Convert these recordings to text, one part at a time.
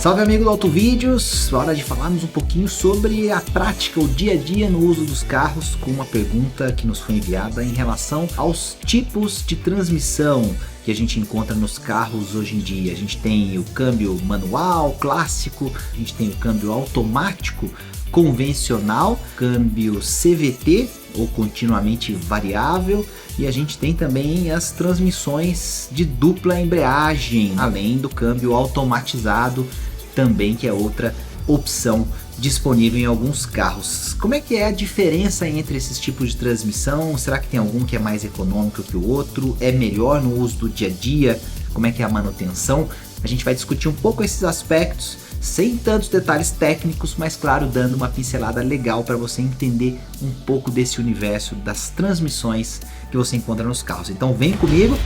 Salve amigo do Autovídeos, hora de falarmos um pouquinho sobre a prática, o dia a dia no uso dos carros, com uma pergunta que nos foi enviada em relação aos tipos de transmissão que a gente encontra nos carros hoje em dia. A gente tem o câmbio manual, clássico, a gente tem o câmbio automático, convencional, câmbio CVT ou continuamente variável, e a gente tem também as transmissões de dupla embreagem, além do câmbio automatizado também, que é outra opção disponível em alguns carros. Como é que é a diferença entre esses tipos de transmissão? Será que tem algum que é mais econômico que o outro? É melhor no uso do dia a dia? Como é que é a manutenção? A gente vai discutir um pouco esses aspectos, sem tantos detalhes técnicos, mas claro, dando uma pincelada legal para você entender um pouco desse universo das transmissões que você encontra nos carros. Então vem comigo.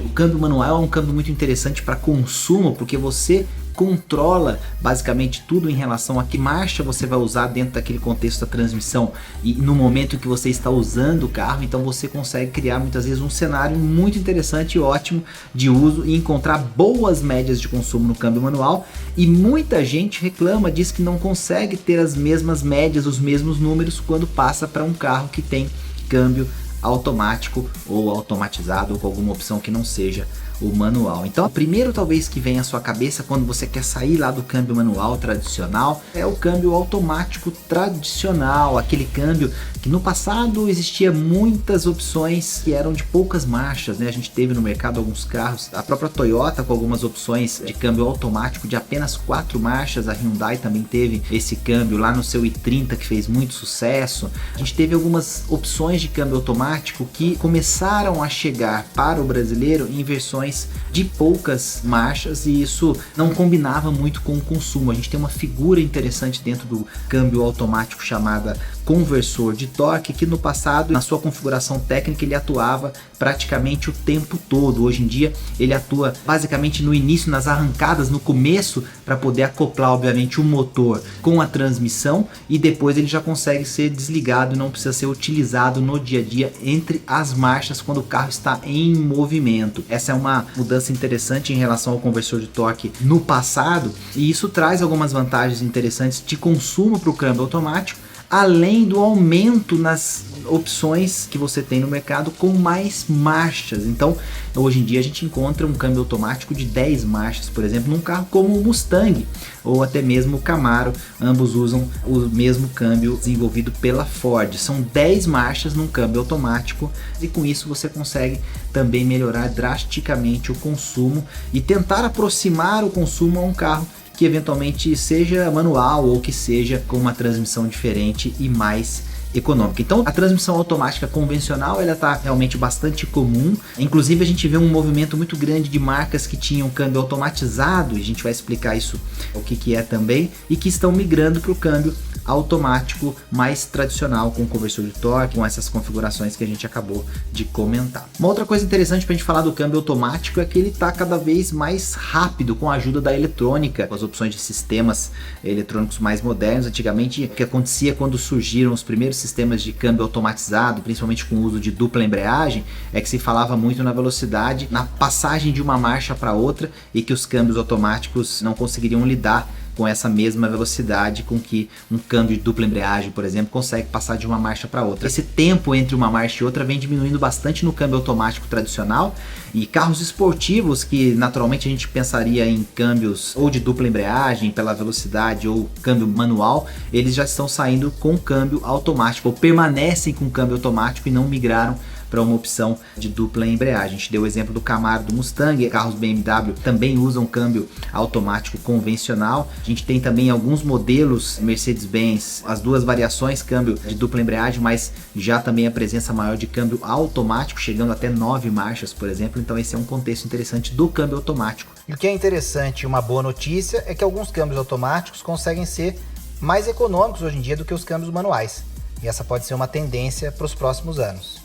O câmbio manual é um câmbio muito interessante para consumo, porque você controla basicamente tudo em relação a que marcha você vai usar dentro daquele contexto da transmissão e no momento que você está usando o carro. Então você consegue criar muitas vezes um cenário muito interessante e ótimo de uso e encontrar boas médias de consumo no câmbio manual. E muita gente reclama, diz que não consegue ter as mesmas médias, os mesmos números quando passa para um carro que tem câmbio automático ou automatizado ou com alguma opção que não seja o manual. Então, primeiro talvez que venha à sua cabeça quando você quer sair lá do câmbio manual tradicional é o câmbio automático tradicional, aquele câmbio que no passado existia muitas opções que eram de poucas marchas, né? A gente teve no mercado alguns carros, a própria Toyota com algumas opções de câmbio automático de apenas 4 marchas, a Hyundai também teve esse câmbio lá no seu i30 que fez muito sucesso. A gente teve algumas opções de câmbio automático que começaram a chegar para o brasileiro em versões de poucas marchas, e isso não combinava muito com o consumo. A gente tem uma figura interessante dentro do câmbio automático chamada conversor de torque, que no passado, na sua configuração técnica, ele atuava praticamente o tempo todo. Hoje em dia ele atua basicamente no início, nas arrancadas, no começo, para poder acoplar obviamente o motor com a transmissão, e depois ele já consegue ser desligado e não precisa ser utilizado no dia a dia entre as marchas quando o carro está em movimento. Essa é uma mudança interessante em relação ao conversor de torque no passado, e isso traz algumas vantagens interessantes de consumo para o câmbio automático, além do aumento nas opções que você tem no mercado com mais marchas. Então hoje em dia a gente encontra um câmbio automático de 10 marchas, por exemplo, num carro como o Mustang ou até mesmo o Camaro. Ambos usam o mesmo câmbio desenvolvido pela Ford. São 10 marchas num câmbio automático, e com isso você consegue também melhorar drasticamente o consumo e tentar aproximar o consumo a um carro que eventualmente seja manual ou que seja com uma transmissão diferente e mais econômica. Então a transmissão automática convencional ela está realmente bastante comum. Inclusive a gente vê um movimento muito grande de marcas que tinham câmbio automatizado, e a gente vai explicar isso, o que é também, e que estão migrando para o câmbio automático mais tradicional, com conversor de torque, com essas configurações que a gente acabou de comentar. Uma outra coisa interessante para a gente falar do câmbio automático é que ele está cada vez mais rápido com a ajuda da eletrônica, com as opções de sistemas eletrônicos mais modernos. Antigamente, o que acontecia quando surgiram os primeiros sistemas de câmbio automatizado, principalmente com o uso de dupla embreagem, é que se falava muito na velocidade, na passagem de uma marcha para outra, e que os câmbios automáticos não conseguiriam lidar com essa mesma velocidade com que um câmbio de dupla embreagem, por exemplo, consegue passar de uma marcha para outra. Esse tempo entre uma marcha e outra vem diminuindo bastante no câmbio automático tradicional, e carros esportivos que naturalmente a gente pensaria em câmbios ou de dupla embreagem pela velocidade ou câmbio manual, eles já estão saindo com câmbio automático, ou permanecem com câmbio automático e não migraram para uma opção de dupla embreagem. A gente deu o exemplo do Camaro, do Mustang. Carros BMW também usam câmbio automático convencional. A gente tem também alguns modelos Mercedes-Benz, as duas variações câmbio de dupla embreagem, mas já também a presença maior de câmbio automático, chegando até 9 marchas, por exemplo. Então esse é um contexto interessante do câmbio automático. E o que é interessante e uma boa notícia é que alguns câmbios automáticos conseguem ser mais econômicos hoje em dia do que os câmbios manuais. E essa pode ser uma tendência para os próximos anos.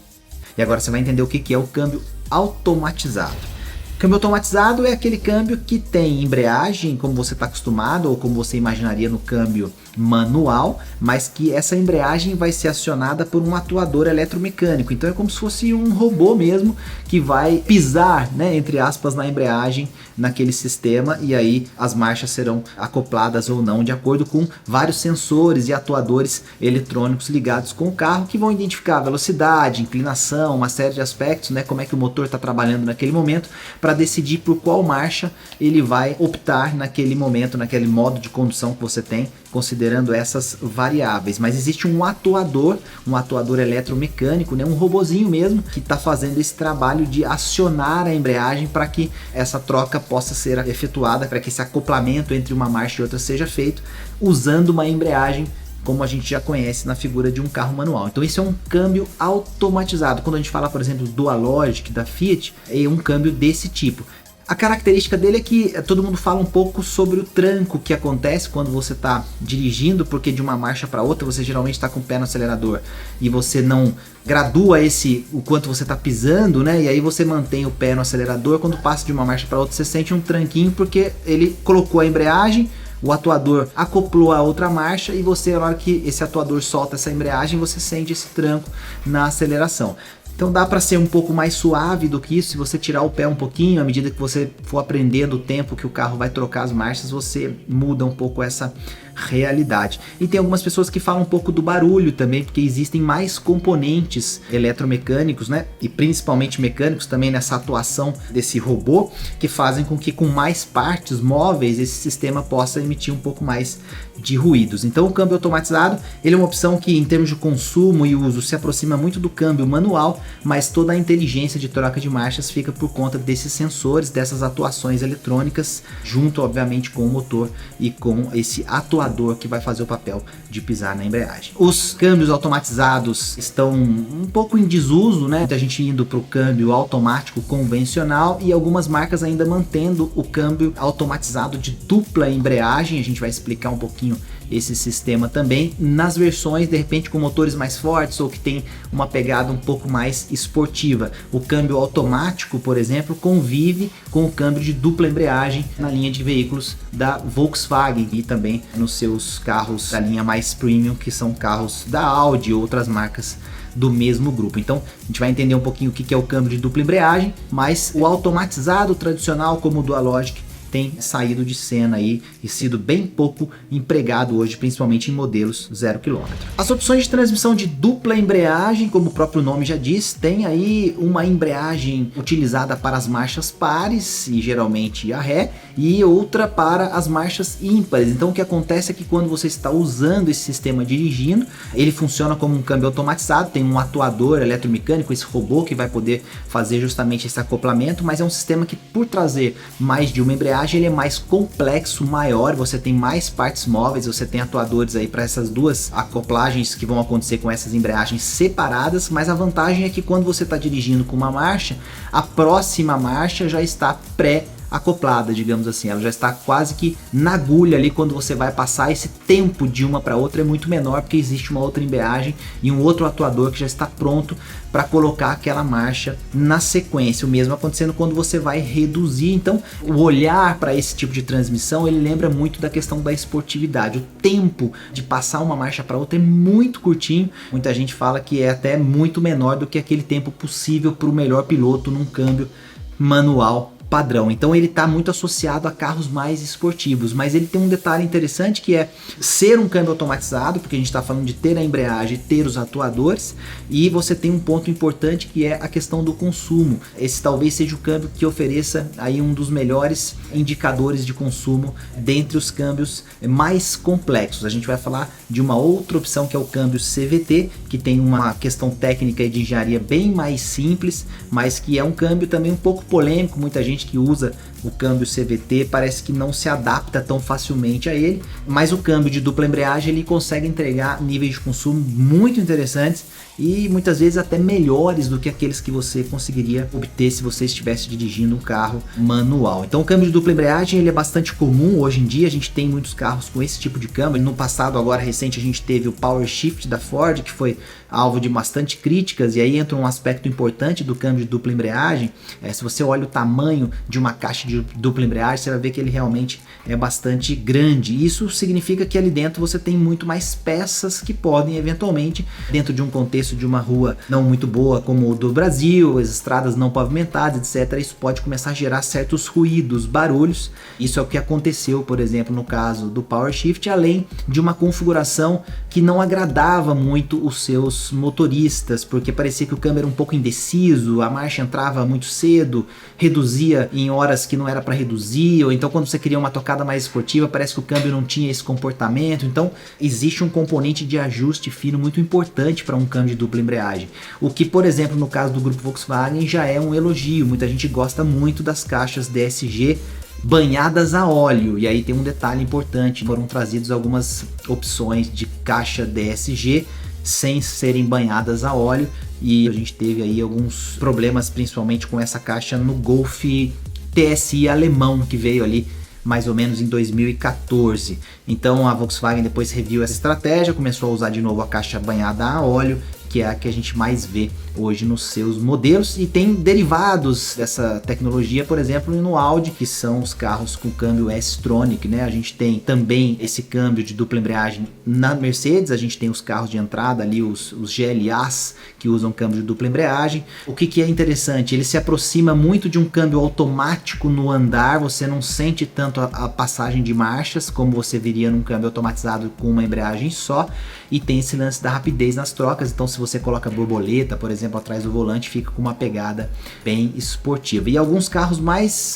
E agora você vai entender o que é o câmbio automatizado. Câmbio automatizado é aquele câmbio que tem embreagem, como você está acostumado, ou como você imaginaria no câmbio manual, mas que essa embreagem vai ser acionada por um atuador eletromecânico. Então é como se fosse um robô mesmo que vai pisar, né, entre aspas, na embreagem naquele sistema, e aí as marchas serão acopladas ou não de acordo com vários sensores e atuadores eletrônicos ligados com o carro, que vão identificar a velocidade, inclinação, uma série de aspectos, né, como é que o motor está trabalhando naquele momento, para decidir por qual marcha ele vai optar naquele momento, naquele modo de condução que você tem, considerando essas variáveis. Mas existe um atuador eletromecânico, né, um robozinho mesmo, que está fazendo esse trabalho de acionar a embreagem para que essa troca possa ser efetuada, para que esse acoplamento entre uma marcha e outra seja feito usando uma embreagem como a gente já conhece na figura de um carro manual. Então esse é um câmbio automatizado. Quando a gente fala, por exemplo, do Dualogic da Fiat, é um câmbio desse tipo. A característica dele é que todo mundo fala um pouco sobre o tranco que acontece quando você está dirigindo, porque de uma marcha para outra você geralmente está com o pé no acelerador e você não gradua o quanto você está pisando, né? E aí você mantém o pé no acelerador. Quando passa de uma marcha para outra você sente um tranquinho porque ele colocou a embreagem, o atuador acoplou a outra marcha e você, na hora que esse atuador solta essa embreagem, você sente esse tranco na aceleração. Então dá para ser um pouco mais suave do que isso. Se você tirar o pé um pouquinho, à medida que você for aprendendo o tempo que o carro vai trocar as marchas, você muda um pouco essa realidade. E tem algumas pessoas que falam um pouco do barulho também, porque existem mais componentes eletromecânicos, né, e principalmente mecânicos também nessa atuação desse robô, que fazem com que com mais partes móveis esse sistema possa emitir um pouco mais de ruídos. Então o câmbio automatizado, ele é uma opção que em termos de consumo e uso se aproxima muito do câmbio manual, mas toda a inteligência de troca de marchas fica por conta desses sensores, dessas atuações eletrônicas, junto obviamente com o motor e com esse atuador que vai fazer o papel de pisar na embreagem. Os câmbios automatizados estão um pouco em desuso, né? Muita gente indo para o câmbio automático convencional e algumas marcas ainda mantendo o câmbio automatizado de dupla embreagem. A gente vai explicar um pouquinho esse sistema também nas versões de repente com motores mais fortes ou que tem uma pegada um pouco mais esportiva. O câmbio automático, por exemplo, convive com o câmbio de dupla embreagem na linha de veículos da Volkswagen e também nos seus carros da linha mais premium, que são carros da Audi e outras marcas do mesmo grupo. Então a gente vai entender um pouquinho o que é o câmbio de dupla embreagem, mas o automatizado tradicional como o Dualogic tem saído de cena aí e sido bem pouco empregado hoje, principalmente em modelos 0 km. As opções de transmissão de dupla embreagem, como o próprio nome já diz, tem aí uma embreagem utilizada para as marchas pares e geralmente a ré, e outra para as marchas ímpares. Então o que acontece é que quando você está usando esse sistema dirigindo, ele funciona como um câmbio automatizado, tem um atuador eletromecânico, esse robô que vai poder fazer justamente esse acoplamento, mas é um sistema que, por trazer mais de uma embreagem, ele é mais complexo, maior, você tem mais partes móveis, você tem atuadores aí para essas duas acoplagens que vão acontecer com essas embreagens separadas, mas a vantagem é que quando você está dirigindo com uma marcha, a próxima marcha já está acoplada, digamos assim, ela já está quase que na agulha ali. Quando você vai passar, esse tempo de uma para outra é muito menor, porque existe uma outra embreagem e um outro atuador que já está pronto para colocar aquela marcha na sequência. O mesmo acontecendo quando você vai reduzir. Então o olhar para esse tipo de transmissão, ele lembra muito da questão da esportividade. O tempo de passar uma marcha para outra é muito curtinho, muita gente fala que é até muito menor do que aquele tempo possível para o melhor piloto num câmbio manual padrão. Então ele está muito associado a carros mais esportivos, mas ele tem um detalhe interessante que é ser um câmbio automatizado, porque a gente está falando de ter a embreagem, ter os atuadores, e você tem um ponto importante que é a questão do consumo. Esse talvez seja o câmbio que ofereça aí um dos melhores indicadores de consumo dentre os câmbios mais complexos. A gente vai falar de uma outra opção que é o câmbio CVT, que tem uma questão técnica e de engenharia bem mais simples, mas que é um câmbio também um pouco polêmico. Muita gente que usa o câmbio CVT parece que não se adapta tão facilmente a ele, mas o câmbio de dupla embreagem ele consegue entregar níveis de consumo muito interessantes e muitas vezes até melhores do que aqueles que você conseguiria obter se você estivesse dirigindo um carro manual. Então o câmbio de dupla embreagem ele é bastante comum hoje em dia, a gente tem muitos carros com esse tipo de câmbio. No passado, agora recente, a gente teve o Power Shift da Ford, que foi alvo de bastante críticas, e aí entra um aspecto importante do câmbio de dupla embreagem. Se você olha o tamanho tamanho de uma caixa de dupla embreagem, você vai ver que ele realmente é bastante grande. Isso significa que ali dentro você tem muito mais peças que podem eventualmente, dentro de um contexto de uma rua não muito boa como o do Brasil, as estradas não pavimentadas, etc., isso pode começar a gerar certos ruídos, barulhos. Isso é o que aconteceu, por exemplo, no caso do PowerShift, além de uma configuração que não agradava muito os seus motoristas, porque parecia que o câmbio era um pouco indeciso, a marcha entrava muito cedo, reduzia em horas que não era para reduzir, ou então quando você queria uma tocada mais esportiva, parece que o câmbio não tinha esse comportamento. Então existe um componente de ajuste fino muito importante para um câmbio de dupla embreagem, o que, por exemplo, no caso do grupo Volkswagen já é um elogio. Muita gente gosta muito das caixas DSG banhadas a óleo, e aí tem um detalhe importante: foram trazidas algumas opções de caixa DSG sem serem banhadas a óleo, e a gente teve aí alguns problemas principalmente com essa caixa no Golf TSI alemão, que veio ali mais ou menos em 2014. Então a Volkswagen depois reviu essa estratégia, começou a usar de novo a caixa banhada a óleo, que é a que a gente mais vê hoje nos seus modelos, e tem derivados dessa tecnologia, por exemplo, no Audi, que são os carros com câmbio S-Tronic, né? A gente tem também esse câmbio de dupla embreagem na Mercedes, a gente tem os carros de entrada ali, os GLAs, que usam câmbio de dupla embreagem. O que é interessante, ele se aproxima muito de um câmbio automático no andar, você não sente tanto a passagem de marchas como você viria num câmbio automatizado com uma embreagem só, e tem esse lance da rapidez nas trocas. Então se você coloca borboleta, por exemplo, atrás do volante, fica com uma pegada bem esportiva. E alguns carros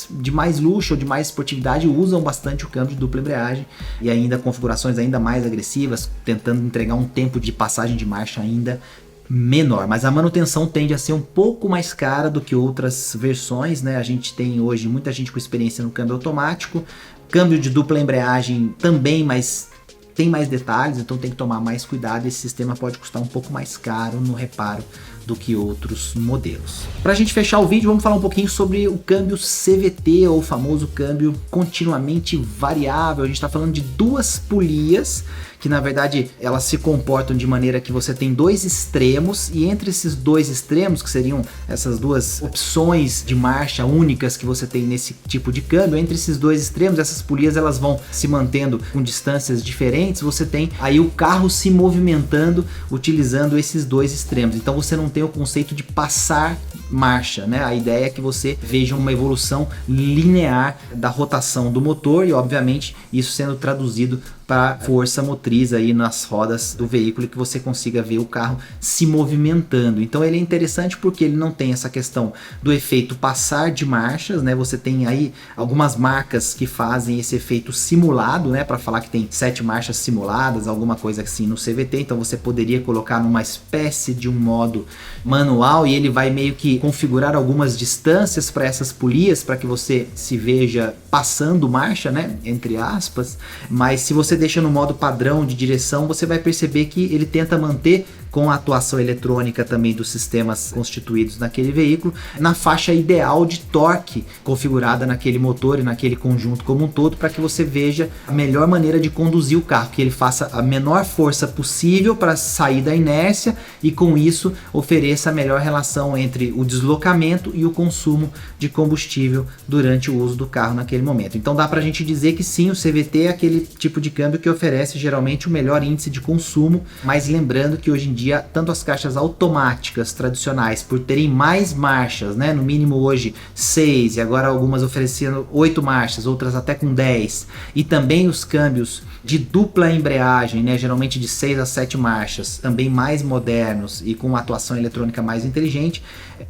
de mais luxo ou de mais esportividade usam bastante o câmbio de dupla embreagem, e ainda configurações ainda mais agressivas, tentando entregar um tempo de passagem de marcha ainda menor, mas a manutenção tende a ser um pouco mais cara do que outras versões, né? A gente tem hoje muita gente com experiência no câmbio automático, câmbio de dupla embreagem também, mas tem mais detalhes, então tem que tomar mais cuidado. Esse sistema pode custar um pouco mais caro no reparo do que outros modelos. Para a gente fechar o vídeo, vamos falar um pouquinho sobre o câmbio CVT, ou o famoso câmbio continuamente variável. A gente está falando de duas polias que, na verdade, elas se comportam de maneira que você tem dois extremos, e entre esses dois extremos, que seriam essas duas opções de marcha únicas que você tem nesse tipo de câmbio, entre esses dois extremos, essas polias elas vão se mantendo com distâncias diferentes. Você tem aí o carro se movimentando utilizando esses dois extremos. Então você não tem o conceito de passar marcha, né? A ideia é que você veja uma evolução linear da rotação do motor, e obviamente isso sendo traduzido para força motriz aí nas rodas do veículo, que você consiga ver o carro se movimentando. Então ele é interessante porque ele não tem essa questão do efeito passar de marchas, né? Você tem aí algumas marcas que fazem esse efeito simulado, né? Para falar que tem 7 marchas simuladas, alguma coisa assim no CVT. Então você poderia colocar numa espécie de um modo manual, e ele vai meio que configurar algumas distâncias para essas polias, para que você se veja passando marcha, né? Entre aspas. Mas se você deixa no modo padrão de direção, você vai perceber que ele tenta manter, com a atuação eletrônica também dos sistemas constituídos naquele veículo, na faixa ideal de torque configurada naquele motor e naquele conjunto como um todo, para que você veja a melhor maneira de conduzir o carro, que ele faça a menor força possível para sair da inércia, e com isso ofereça a melhor relação entre o deslocamento e o consumo de combustível durante o uso do carro naquele momento. Então dá para a gente dizer que sim, o CVT é aquele tipo de câmbio que oferece geralmente o melhor índice de consumo, mas lembrando que hoje em dia tanto as caixas automáticas tradicionais, por terem mais marchas, né, no mínimo hoje 6, e agora algumas oferecendo 8 marchas, outras até com 10, e também os câmbios de dupla embreagem, né, geralmente de 6 a 7 marchas, também mais modernos e com uma atuação eletrônica mais inteligente,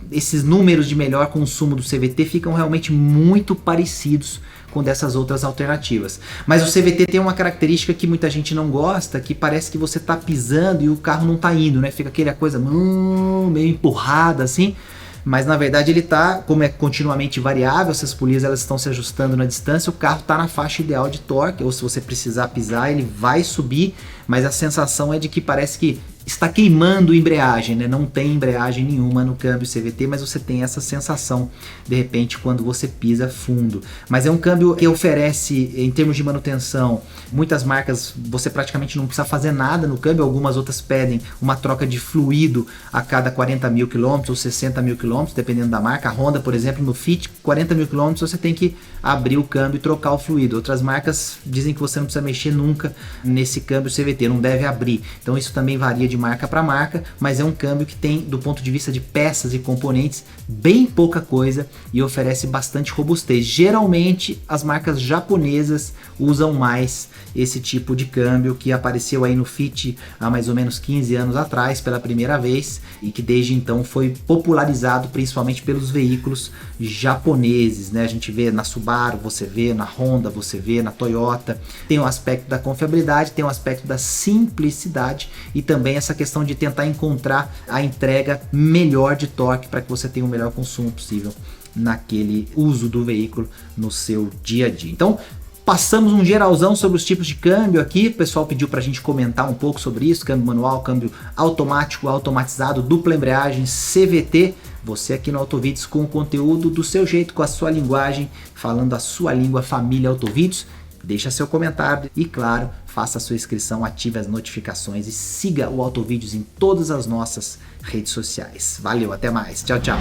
esses números de melhor consumo do CVT ficam realmente muito parecidos com dessas outras alternativas. Mas o CVT tem uma característica que muita gente não gosta, que parece que você está pisando e o carro não está indo, né? Fica aquela coisa meio empurrada assim. Mas na verdade ele está, como é continuamente variável, essas polias elas estão se ajustando na distância, o carro está na faixa ideal de torque, ou se você precisar pisar ele vai subir, mas a sensação é de que parece que está queimando embreagem, né? Não tem embreagem nenhuma no câmbio CVT, mas você tem essa sensação de repente quando você pisa fundo. Mas é um câmbio que oferece, em termos de manutenção, muitas marcas você praticamente não precisa fazer nada no câmbio, algumas outras pedem uma troca de fluido a cada 40 mil quilômetros ou 60 mil quilômetros, dependendo da marca. A Honda, por exemplo, no Fit, 40 mil quilômetros você tem que abrir o câmbio e trocar o fluido. Outras marcas dizem que você não precisa mexer nunca nesse câmbio CVT, não deve abrir. Então isso também varia de marca para marca, mas é um câmbio que tem, do ponto de vista de peças e componentes, bem pouca coisa e oferece bastante robustez. Geralmente as marcas japonesas usam mais esse tipo de câmbio, que apareceu aí no Fit há mais ou menos 15 anos atrás pela primeira vez e que desde então foi popularizado principalmente pelos veículos japoneses, né? A gente vê na Subaru, você vê na Honda, você vê na Toyota. Tem o aspecto da confiabilidade, tem o aspecto da simplicidade e também essa questão de tentar encontrar a entrega melhor de torque para que você tenha o melhor consumo possível naquele uso do veículo no seu dia a dia. Então, passamos um geralzão sobre os tipos de câmbio aqui. O pessoal pediu pra gente comentar um pouco sobre isso: câmbio manual, câmbio automático, automatizado, dupla embreagem, CVT. Você aqui no Autovídeos com o conteúdo do seu jeito, com a sua linguagem, falando a sua língua, família Autovídeos. Deixa seu comentário e, claro, faça a sua inscrição, ative as notificações e siga o Autovídeos em todas as nossas redes sociais. Valeu, até mais. Tchau, tchau.